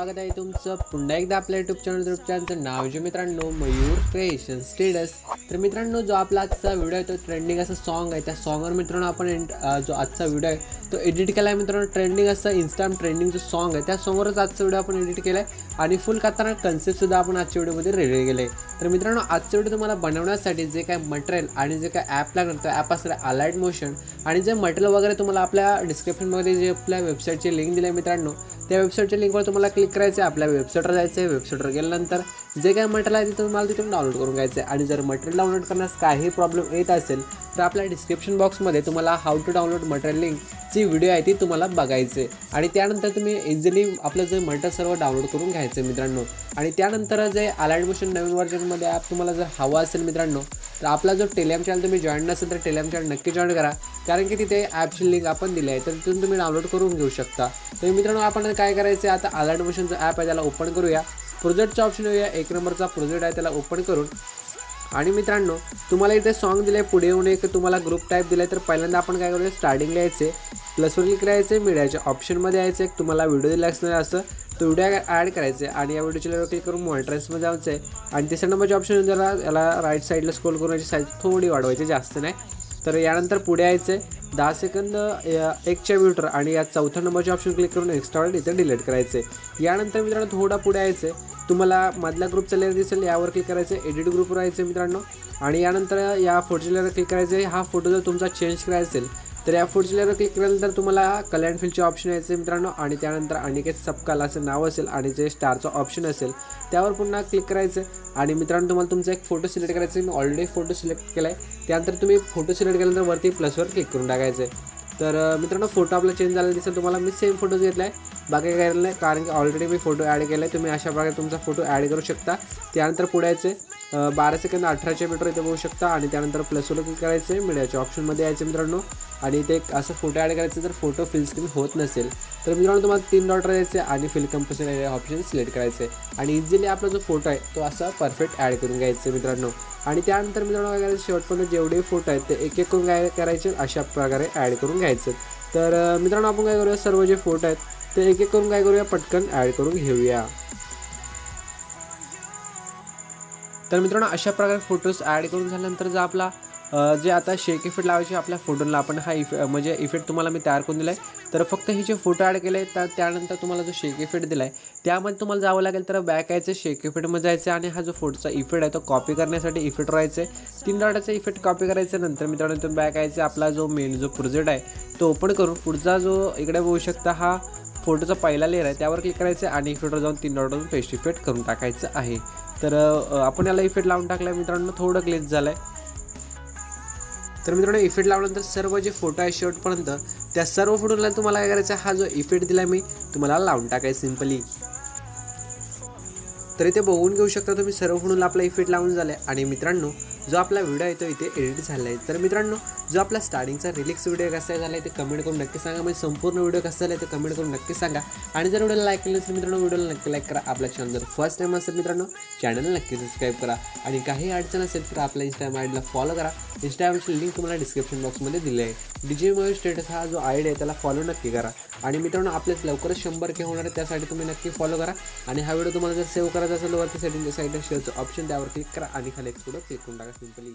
स्वागत आहे तुमचं पुन्हा एकदा आपल्या यूट्यूब चॅनलचं नाव जे मित्रांनो मयूर क्रिएशन स्टेटस। तर मित्रांनो जो आपला आजचा व्हिडिओ आहे तो ट्रेंडिंग असं सॉन्ग आहे, त्या सॉन्गवर मित्रांनो आपण जो आजचा व्हिडिओ आहे तो एडिट केला आहे मित्रांनो। ट्रेंडिंग असं इंस्टाग्राम ट्रेंडिंग जो सॉन्ग आहे त्या सॉन्गवरच आजचा व्हिडिओ आपण एडिट केला आहे आणि फुल करताना कन्सेप्टसुद्धा आपण आजच्या व्हिडिओमध्ये रेडी केले आहे। तर मित्रांनो आजचा व्हिडिओ तुम्हाला बनवण्यासाठी जे काय मटेरियल आणि जे काय ॲप लागणार तो ॲप असणार अलाइट मोशन आणि जे मटेरियल वगैरे तुम्हाला आपल्या डिस्क्रिप्शनमध्ये जे आपल्या वेबसाईटची लिंक दिली आहे मित्रांनो, त्या वेबसाईटच्या लिंकवर तुम्हाला क्लिक करायचं आहे, आपल्या वेबसाईटवर जायचं आहे। वेबसाईटवर गेल्यानंतर जे काय मटेरियल आहे ते तुम्हाला तिथून डाउनलोड करून घ्यायचं आहे आणि जर मटेरियल डाउनलोड करण्यास काही प्रॉब्लेम येत असेल तर आपल्या डिस्क्रिप्शन बॉक्समध्ये तुम्हाला हाऊ टू डाउनलोड मटेरियल लिंकची व्हिडिओ आहे ती तुम्हाला बघायचे आणि त्यानंतर तुम्ही इझिली आपलं जे मटेरियल सर्व डाउनलोड करून घ्यायचं मित्रांनो। आणि त्यानंतर जे अलाइट मोशन नवीन व्हर्जनमध्ये ॲप तुम्हाला जर हवा असेल मित्रांनो तर आपला जो टेलिग्राम चॅनल तुम्ही जॉईन नसेल तर टेलिग्राम चॅनल नक्की जॉईन करा, कारण की तिथे ॲपची लिंक आपण दिली आहे तर तिथून तुम्ही डाउनलोड करून घेऊ शकता। तर मित्रांनो आपण काय करायचं आहे, आता अलाइट मोशनचं ॲप आहे त्याला ओपन करूया। प्रोजेक्टचा ऑप्शन येऊया, एक नंबरचा प्रोजेक्ट आहे त्याला ओपन करून आणि मित्रांनो तुम्हाला इथे सॉन्ग दिले, पुढे येऊन एक तुम्हाला ग्रुप टाईप दिला तर पहिल्यांदा आपण काय करूया, स्टार्टिंगला यायचे प्लसवर क्लिक करायचे, मीडियाच्या ऑप्शनमध्ये यायचं, एक तुम्हाला व्हिडिओ दिला असणार असं तो व्हिडिओ ॲड करायचे आणि या व्हिडिओच्या क्लिक करून मॉनिटर्समध्ये जायचं आहे आणि तिसऱ्या नंबरचे ऑप्शन जरा याला राईट साईडला स्क्रोल करून याची साईज थोडी वाढवायची, जास्त नाही। तर यानंतर पुढे यायचे 10 सेकंद एकच्या व्हिडिओवर आणि या चौथ्या नंबरचे ऑप्शन क्लिक करून एक्स्ट्रा इथे डिलीट करायचे। यानंतर मित्रांनो थोडा पुढे यायचे, तुम्हाला मधला ग्रुपचा लेअर दिसेल यावर क्लिक करायचं, एडिट ग्रुपवर यायचं मित्रांनो आणि यानंतर या फोटोच्या लेअरवर क्लिक करायचं। हा फोटो जर तुमचा चेंज करायचा असेल तर या फोटोच्या लेअरवर क्लिक केल्यानंतर तुम्हाला कलर अँड फिलचे ऑप्शन यायचे मित्रांनो आणि त्यानंतर अनिकेत सबकाल असं नाव असेल आणि जे स्टारचं ऑप्शन असेल त्यावर पुन्हा क्लिक करायचं आणि मित्रांनो तुम्हाला तुमचा एक फोटो सिलेक्ट करायचा आहे। मी ऑलरेडी फोटो सिलेक्ट केला आहे, त्यानंतर तुम्ही फोटो सिलेक्ट केल्यानंतर वरती प्लसवर क्लिक करून टाकायचं आहे। तर मित्रांनो फोटो आपला चेंज झालेला दिसेल तुम्हाला, मी सेम फोटो घेतला आहे, बाकी काय नाही, कारण की ऑलरेडी मी फोटो ॲड केला आहे। तुम्ही अशा प्रकारे तुमचा फोटो ॲड करू शकता। त्यानंतर पुढे यायचे 12 सेकंद 18च्या मीटर इथे बघू शकता आणि त्यानंतर प्लसवर क्लिक करायचे, मीडियाच्या ऑप्शनमध्ये यायचं मित्रांनो आणि ते असं फोटो ॲड करायचं। जर फोटो फिल स्क्रीन होत नसेल तर मित्रांनो तुम्हाला 3 डॉट यायचे आणि फिल कंपोजिशन हे ऑप्शन सिलेक्ट करायचे आणि इझिली आपला जो फोटो आहे तो असा परफेक्ट ॲड करून घ्यायचा मित्रांनो। आणि त्यानंतर मित्रांनो काय करायचं, शेवटपर्यंत जेवढे फोटो आहेत ते एक एक करून काय करायचे अशा प्रकारे ॲड करून घ्यायचे। तर मित्रांनो आपण काय करूया, सर्व जे फोटो आहेत ते एक एक करून काय करूया पटकन ॲड करून घेऊया। तर मित्रांनो अशा प्रकारे फोटोज ॲड करून झाल्यानंतर जर आपला जे आता शेक इफेक्ट लावायचे आपल्या फोटोला आपण हा म्हणजे इफेक्ट तुम्हाला मी तयार करून दिला आहे। तर फक्त हे जे फोटो ॲड केले तर त्यानंतर तुम्हाला जो शेक इफेक्ट दिला आहे त्यामध्ये तुम्हाला जावं लागेल, तर बॅक यायचं, शेक इफेक्टमध्ये जायचं आणि हा जो फोटोचा इफेक्ट आहे तो कॉपी करण्यासाठी इफेक्ट राहायचं आहे, 3 डॉटाचा इफेक्ट कॉपी करायचं। नंतर मित्रांनो इथून बॅक यायचं, आपला जो मेन जो प्रोजेक्ट आहे तो ओपन करून पुढचा जो इकडे बघू शकता हा फोटोचा पहिला लेअर आहे त्यावर क्लिक करायचं आणि इफेक्टवर जाऊन 3 डॉटवरून पेस्ट इफेक्ट करून टाकायचं आहे। तर आपण याला इफेक्ट लावून टाकला आहे मित्रांनो, थोडं ग्लिच झालं आहे। तर मित्रांनो इफेक्ट लावल्यानंतर सर्व जे फोटो आहे शेवटपर्यंत त्या सर्व फोटोला तुम्हाला काय करायचं, हा जो इफेक्ट दिला मी तुम्हाला लावून टाकायचं सिम्पली। तर इथे बघून घेऊ शकता तुम्ही सर्व फोटोला आपला इफेक्ट लावून झाला आहे आणि मित्रांनो जो आपला व्हिडिओ आहे तो इथे एडिट झाला आहे। तर मित्रांनो जो आपला स्टार्टिंगचा रिलिक्स व्हिडिओ कसा झाला आहे ते कमेंट करून नक्की सांगा, म्हणजे संपूर्ण व्हिडिओ कसा झाला आहे ते कमेंट करून नक्की सांगा आणि जर व्हिडिओला लाईक केलं असेल मित्रांनो व्हिडिओला नक्की लाईक करा। आपल्या चॅनल जर फर्स्ट टाईम असेल मित्रांनो चॅनलला नक्की सबस्क्राईब करा आणि काही अडचण असेल तर आपल्या इंस्टाग्राम आयडीला फॉलो करा। इंस्टाग्रामची लिंक तुम्हाला डिस्क्रिप्शन बॉक्समध्ये दिली आहे। डीजे मयूर स्टेटस हा जो आयडी आहे त्याला फॉलो नक्की करा आणि मित्रांनो आपल्याच लवकरच 100K होणार आहे, त्यासाठी तुम्ही नक्की फॉलो करा आणि हा व्हिडिओ तुम्हाला जर सेव्ह करायचा असेल वरती सेटिंगच्या साईडला शेअरचं ऑप्शन त्यावर क्लिक करा आणि खाली एक पुढं क्लिक करून टाका सिम्पली।